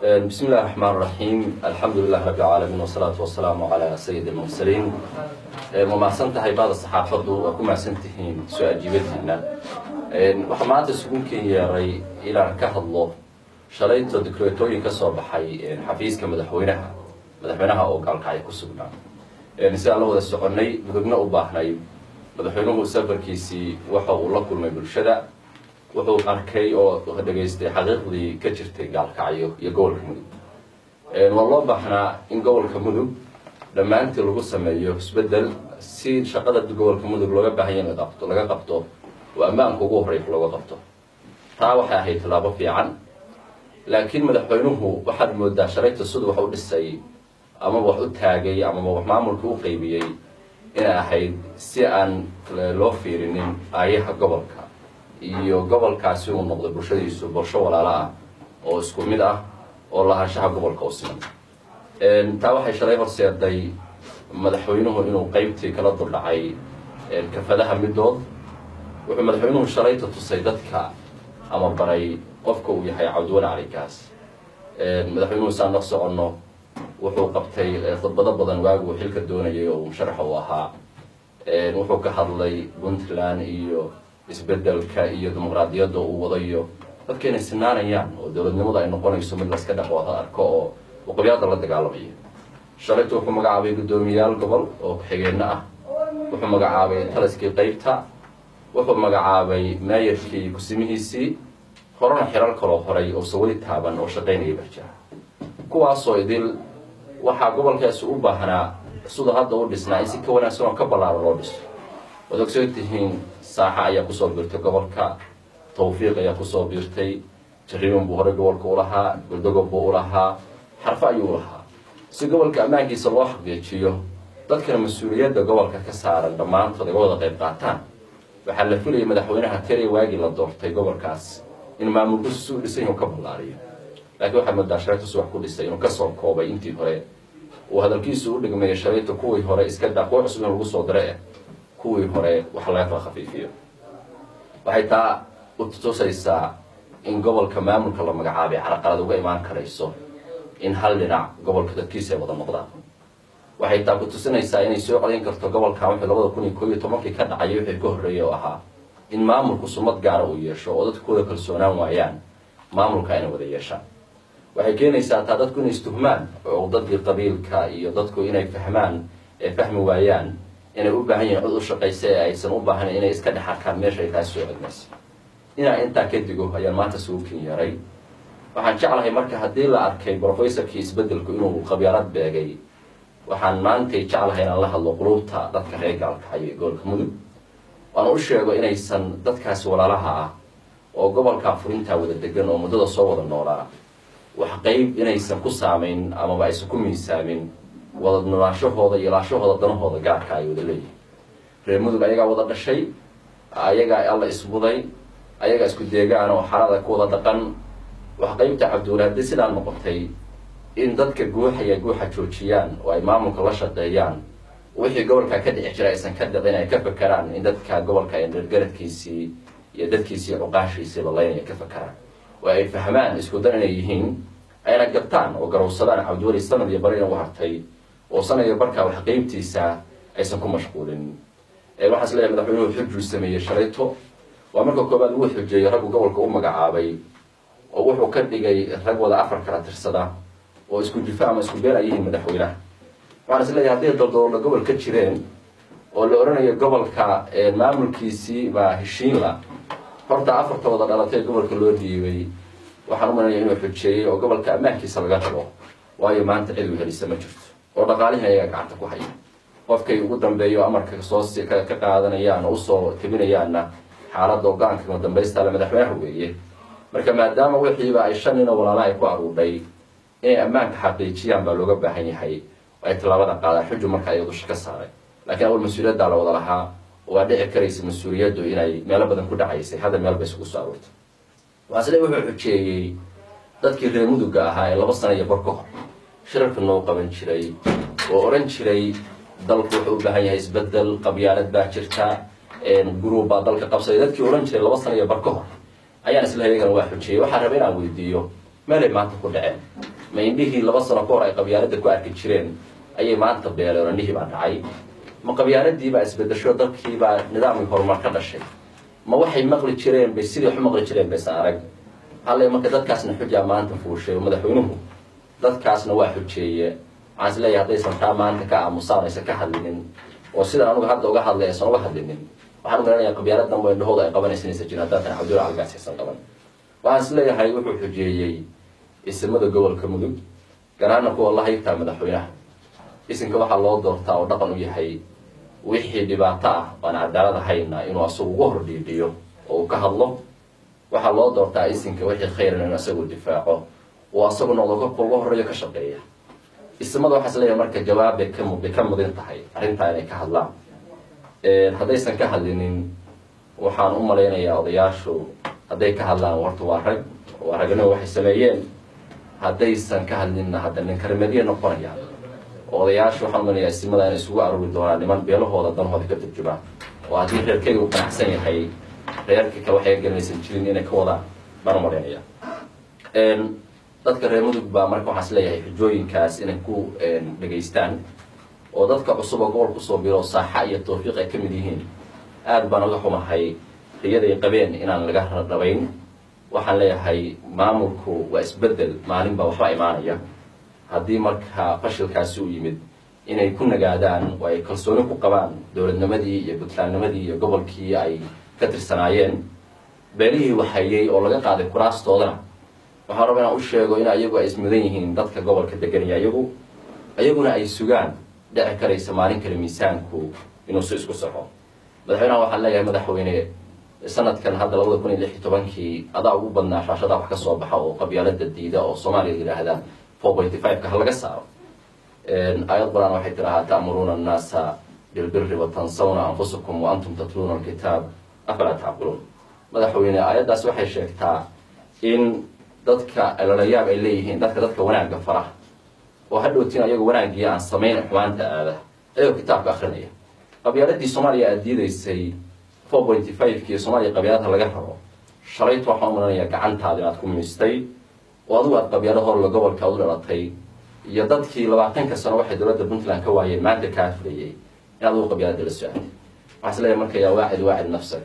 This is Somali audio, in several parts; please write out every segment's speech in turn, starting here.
بسم الله الرحمن الرحيم الحمد لله رب العالمين والصلاة والسلام على سيد المرسلين ومعسنت هيباد الصحافة وكما سنتهين سؤال جيبتنا وحمات السكونكي يري إلى ركاه الله شريط دكتوري كسر بحي حفيز كمدحوينها أو قال كاي كسبنا نسأل الله السقني بدنا أباحناي مدحوينه سافر كيسي وحو الله كل ما بالشدة wuxuu arkay oo dhageystay xaqiiqdii ka jirtay gaalkacyo iyo gobolka mudug waa loo baahnaa in gobolka mudug dhammaantii lagu sameeyo isbedel si shaqada gobolka mudug looga baahan yahay laga qabto oo ammaanka ugu horreeya looga qabto taa waxay ahayd tallaabo fiican laakiin madaxweynuhu waxaad moodaa shalayta siduu wax u dhisay ama wax u taagay ama wax maamulka u qaybiyey inay ahayd si aan loo fiirinin aayaha gobolka iyo gobolkaasi uu noqdo bulshadiisu bulsho walaalo ah oo isku mid ah oo lahaanshaha gobolka u siman taa waxay shalay horseeday madaxweynuhu inuu qaybtii kala duldhacay kafadaha midood wuxuu madaxweynuhu shalayta tusay dadka ama baray qofka uu yahay Cabdiweli Cali Gaas madaxweynuhu saan la soconno wuxuu qabtay khudbado badan waagu xilka doonayay oo musharax u ahaa wuxuu ka hadlay Puntland iyo isbedelka iyo dimuqraadiyadda uu wadayo dadkeena sinaanayaan oo dawladnimada ay noqonayso mid la iska dhaqwada arko oo waqooyiga la dagaalamayo shalaytu wuxuu magacaabay gudoomiyaal gobol oo xigeenna ah wuxuu magacaabay taliskii qaybta wuxuu magacaabay maayirkii kusimihiisii horena xirar kale horay oo sawir taaban oo shaqeynaya barjaa kuwaas oo idil waxa gobolkaasi u baahnaa sida hadda u dhisnaa in si ka wanaagsan oo ka ballaaran loo dhiso wadogsoontihiin saaxa ayaa kusoo biirtay gobolka tawfiiq ayaa kusoo biirtay jariiman buu hore gobolka u lahaa guldagob buu u lahaa xarfa ayuu u lahaa si gobolka ammaankiisa loo xaqiijiyo dadkana mas-uuliyadda gobolka ka saaran dhammaantood ay wada qayb qaataan waxaa la filayay madaxweynaha keliya waagii la doortay gobolkaas in maamulkiisu u dhisay inuu ka ballaariyo laakiin waxaa moodaa shalaytu wax ku dhisay inuu kasoo koobay intii hore uu hadalkiisu u dhigmaya shalayta kuwii hore iska daa kuwa cusub in lagu soo diray kuwii hore wax laga kala khafiifiyo waxay taa u tusaysaa in gobolka maamulka la magacaabay carqalad uga imaan karayso in hal dhinac gobolka dadkiisa ay wada noqdaan waxay taa ku tusinaysaa inay soo codayn karto gobolka wixii 2011 ka dhacay wixii ka horreeyay oo ahaa in maamulku sumad gaar ah uu yeesho oo dadkooda kalsoonaan waayaan maamulka inay wada yeeshaan waxay keenaysaa taa dadku inay istuhmaan oo dadkii qabiilka iyo dadku inay fahmi waayaan inay u baahan yihiin cod u shaqaysa ee aysan u baahnayn inay iska dhaxarkaan meesha ay taas soo codmayso intaa ka digo ayaan maanta suuqin yaray waxaan jeclahay marka haddii la arkay professorkii isbedelku inuu qabyaalad beegay waxaan maanta jeclahay inaan la hadlo qulubta dadka reer Gaalkacyo iyo gobolka mudug waan u sheego inaysan dadkaasi walaalaha ah oo gobolka furinta wada degan oo muddada soo wada noolaa wax qayb inaysan ku saameyn ama aysan ku miisaamin wada noolaashahooda iyo ilaashahooda danahooda gaarka ay wada leeyihiin reer mudug ayagaa wada dhashay ayagaa alla isbuday ayagaa isku deegaan oo xaalada ku wada dhaqan wax qaybta Cabdiweli haddii sidaa noqotay in dadka guuxa joojiyaan oo ay maamulka la shaqeeyaan wixii gobolka ka dhici jiray aysan ka dhicin ay ka fakaraan in dadka gobolka ay gargaradkiisii iyo dadkiisii cuqaashiisii la leeyahay ka fakaraan oo ay fahmaan isku dan inay yihiin ayna gabtaan oo garowsadaan Cabdiweli sanad iyo bari inuu hartay oo sanadii barka wax qaybtiisa aysan ku mashquulin waxaan isleeyahay madaxweynuhu xujuu sameeyay shalayto waa marka koobaad uu xujeeyay rag gobolka u magacaabay oo wuxuu ka dhigay rag wada afar kala tirsada oo isku difaac ama isku beel ay yihiin madaxweynaha waxaan isleeyahay haddii daldaloolo gobol ka jireen oo la oranayo gobolka maamulkiisii baa heshiin la horta afartooda dhalatay gobolka loo dhiibay waxaan u maleynayaa inuu xujeeyay oo gobolka ammaankiisa laga rabo waayo maanta cid u helisa ma jirto oo dhaqaalihi ayaga gacanta ku haya qofkay ugu dambeeyo amarka soo ka qaadanayaan oo soo tibinayaanna xaaladda ogaanka dambaysta la madaxweynaha weeye marka maadaama wixiiba ay 5 nin oo walaalaha ay ku aruuray inay ammaanka xaqiijiyaan baa looga baahan yahay ay talaabada qaadaan xujo marka ay dusha ka saaray laakiin awal mas'uuliyadda la wada lahaa waa dhici karaysa mas'uuliyaddu inay meelo badan ku dhacaysay hada meel bay isugu soo aruurtay waasle wuxuu xujeeyay dadkii reer muduga ahaa ee 2 sano iyo barko shirarka noo qaban jiray oo oran jiray dalku wuxuu u baahan yahay isbedel qabyaalad baa jirta group baa dalka qabsaday dadkii oran jiray 2 sano iyo barko ayaan isla heegan waa xujiyay waxa rabay inaan weydiiyo meelay maanta ku dhaceen ma indhihii 2 sano ka hor ay qabyaaladda ku arki jireen ayay maanta beeleen indhihii baa dhacay ma qabyaaladii baa isbedesho dadkii baa nidaamkii horumar ka dhashay ma waxay maqli jireen bay sidii wax maqli jireen bay saarag hal marka dadkaasna xujaa maanta fuushay madaxweynuhu dadkaasna waa xujeeye waxaan isleeyahay haddaysan taa maanta ka aamusaanaysa ka hadlinin oo sidan anugu hadda uga hadlay aysan uga hadlinin waxaan u garanayaa qabyaaladan waa indhahooda ay qabanaysanaysa jirin haddaan tahay cabdulla calgaas aysan qaban waxaan isleeyahay wuxuu xujeeyey isimada gobolka mudug garaana kuwa la haybtaa madaxweynaha isinka waxaa loo doortaa oo dhaqan u yahay wixii dhibaato ah waan cadaalad ahayna inuu asagu uga hor dhiidhiyo oo uu ka hadlo waxaa loo doortaa isinka wixii khayran inuu asagu difaaco oo asagu noqdo korka uga horreeyo ka shaqeeya isimada waxaa isleeyahay marka jawaab bay ka mudin tahay arrintaa inay ka hadlaan haddaysan ka hadlinin waxaan u malaynayaa odayaashu hadday ka hadlaan warta waa ragna waxay sameeyeen haddaysan ka hadlinna hadda ninkarmadiye noqonayaan odayaashu waxaan u malaynayaa isimada inay isugu aruuri doonaan niman beelahooda danhooda ka turjumaan oo haddii reerkeyga uu qanacsan yahay reerkii kale waxay garanaysan jirin inay ka wadaan baan u malaynaya dadka reer mudug baa marka waxaan isleeyahay xujooyinkaas inay ku dhegaystaan oo dadka cusub oo gobolka usoo biro saaxa iyo tawfiiq ay ka mid yihiin aad baan uga xumahay riyaday qabeen inaan laga rabayn waxaan leeyahay maamulku waa isbedel maalin baa waxba imaanaya haddii marka fashilkaasi u yimid inay ku nagaadaan oo ay kalsooni ku qabaan dowladnimadii iyo puntlandnimadii iyo gobolkii ay ka tirsanaayeen beelihii waxayey oo laga qaaday kuraastoodana waxaan rabaa inaan u sheego in ayagu ay ismudan yihiin dadka gobolka deganaya ayaguna ay sugaan dhici karaysa maalin kale miisaanku inuu si isku soco madaxweynaha waxaan leeyahay madaxweyne sanadkan hadda 2016 adaa ugu badnaa shaashada wax ka soo baxa oo qabyaalada diida oo Soomaaliya yiraahda 4.5 ka laga saaro ayad quraan waxay tiraahdaa ta'muruna an-nasa bil birri wa tansawna anfusakum wa antum tatluna al-kitab afala taqulun madaxweyne ayadaas waxay sheegtaa in dadka alalayaab ay leeyihiin dadka wanaagga faraha oo hadhowtiin ayagu wanaagii aan sameyn xumaanta aada ayuu kitaabka akhrinaya qabyaaladii Soomaaliya aad diidaysay 4.5 kii Soomaaliya qabyaalada laga rabo shalayt waxaan u maleynayaa gacantaada inaad ku miistay oo adigu aad qabyaalada hor la gobolka u dhalatay iyo dadkii 20 sano waxay dowladda Puntland ka waayeen maanta ka afreeyay inaad u qabyaalada la socotay waxaan isleeyahay marka yaa waacid nafsad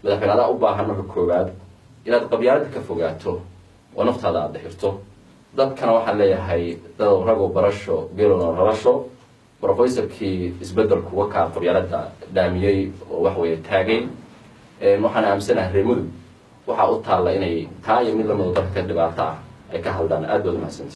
madaxweynaha u baahan marka koowaad inaad qabyaalada ka fogaato oo naftaada aad xirto dadkana waxaan leeyahay dad rago barasho geelona rabasho professorkii isbedelku wakaa qabyaalada dhaamiyay oo wax weeye taagay waxaan aamsanahay reer mudug waxa u taala inay taa iyo mid la mid dadka dhibaato ah ay ka hadlaan aad u mahadsan